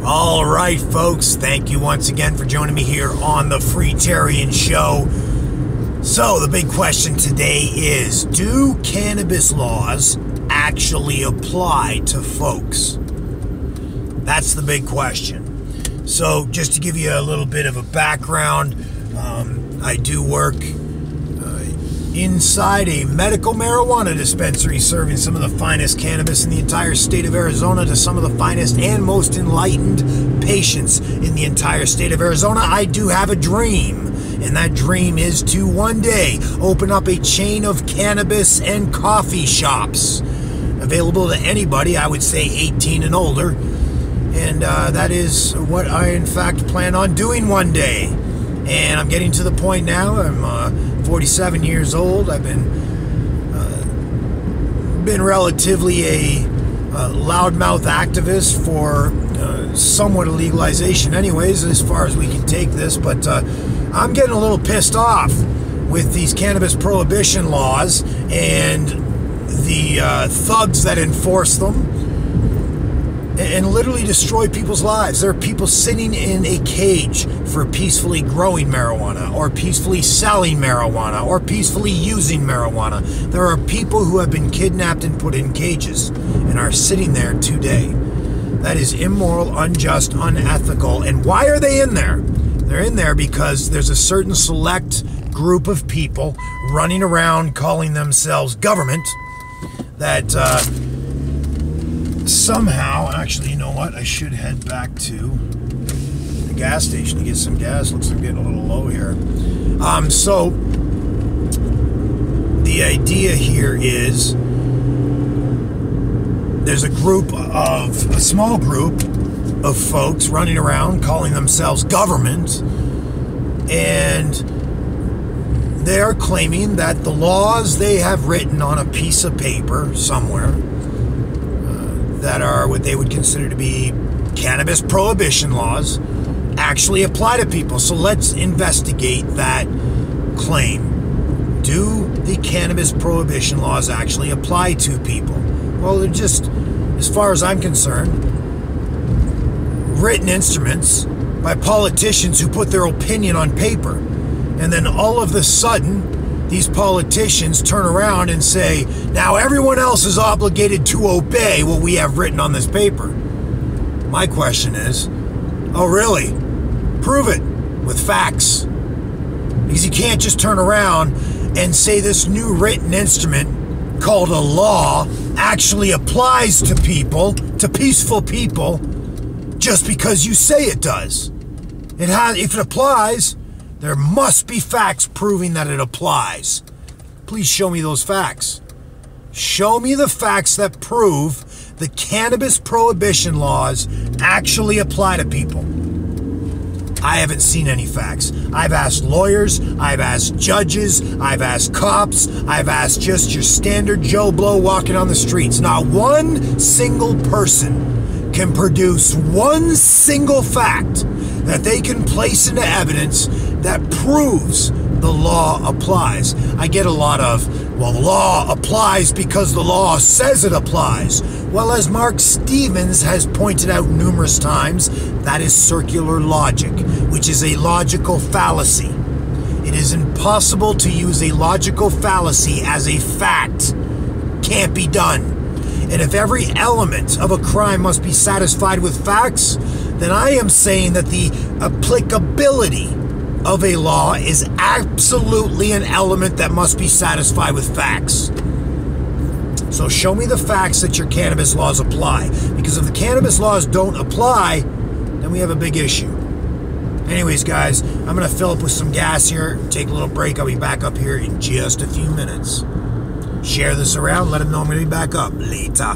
All right, folks, thank you once again for joining me here on the Freetarian Show. So, the big question today is, do cannabis laws actually apply to folks? That's the big question. So, just to give you a little bit of a background, I do work inside a medical marijuana dispensary serving some of the finest cannabis in the entire state of Arizona to some of the finest and most enlightened patients in the entire state of Arizona. I do have a dream, and that dream is to one day open up a chain of cannabis and coffee shops available to anybody, I would say 18 and older, and that is what I in fact plan on doing one day. And I'm getting to the point now. I'm 47 years old. I've been relatively a loudmouth activist for somewhat of legalization anyways, as far as we can take this, but I'm getting a little pissed off with these cannabis prohibition laws and the thugs that enforce them and literally destroy people's lives. There are people sitting in a cage for peacefully growing marijuana, or peacefully selling marijuana, or peacefully using marijuana. There are people who have been kidnapped and put in cages and are sitting there today. That is immoral, unjust, unethical. And why are they in there? They're in there because there's a certain select group of people running around calling themselves government that somehow, actually, you know what? I should head back to the gas station to get some gas. Looks like I'm getting a little low here. So the idea here is there's a small group of folks running around calling themselves government, and they are claiming that the laws they have written on a piece of paper somewhere that are what they would consider to be cannabis prohibition laws actually apply to people. So let's investigate that claim. Do the cannabis prohibition laws actually apply to people? Well, they're just, as far as I'm concerned, written instruments by politicians who put their opinion on paper. And then all of a sudden, these politicians turn around and say, now everyone else is obligated to obey what we have written on this paper. My question is, oh really? Prove it with facts. Because you can't just turn around and say this new written instrument called a law actually applies to people, to peaceful people, just because you say it does. If it applies, there must be facts proving that it applies. Please show me those facts. Show me the facts that prove the cannabis prohibition laws actually apply to people. I haven't seen any facts. I've asked lawyers, I've asked judges, I've asked cops, I've asked just your standard Joe Blow walking on the streets. Not one single person can produce one single fact that they can place into evidence that proves the law applies. I get a lot of, well, the law applies because the law says it applies. Well, as Mark Stevens has pointed out numerous times, that is circular logic, which is a logical fallacy. It is impossible to use a logical fallacy as a fact. Can't be done. And if every element of a crime must be satisfied with facts, then I am saying that the applicability of a law is absolutely an element that must be satisfied with facts. So show me the facts that your cannabis laws apply. Because if the cannabis laws don't apply, then we have a big issue. Anyways, guys, I'm going to fill up with some gas here, take a little break. I'll be back up here in just a few minutes. Share this around, let them know I'm going to be back up later.